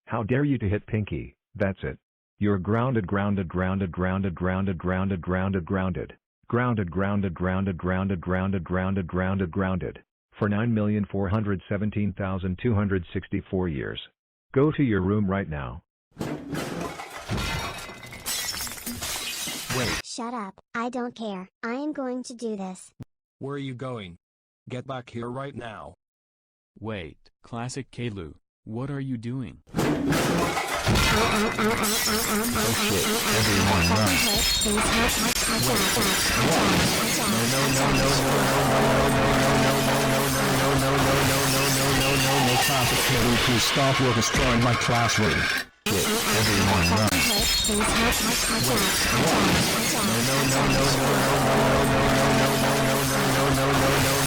How dare you to hit Pinky? That's it. You're grounded, grounded, grounded, grounded, grounded, grounded, grounded, grounded. Grounded, grounded, grounded, grounded, grounded, grounded, grounded, grounded. For 9,417,264 years. Go to your room right now. Wait. Shut up, I don't care. I am going to do this. Where are you going? Get back here right now. Wait, Classic Kalu, what are you doing? Classic Kalu, please stop. You're destroying my classroom. Everyone run.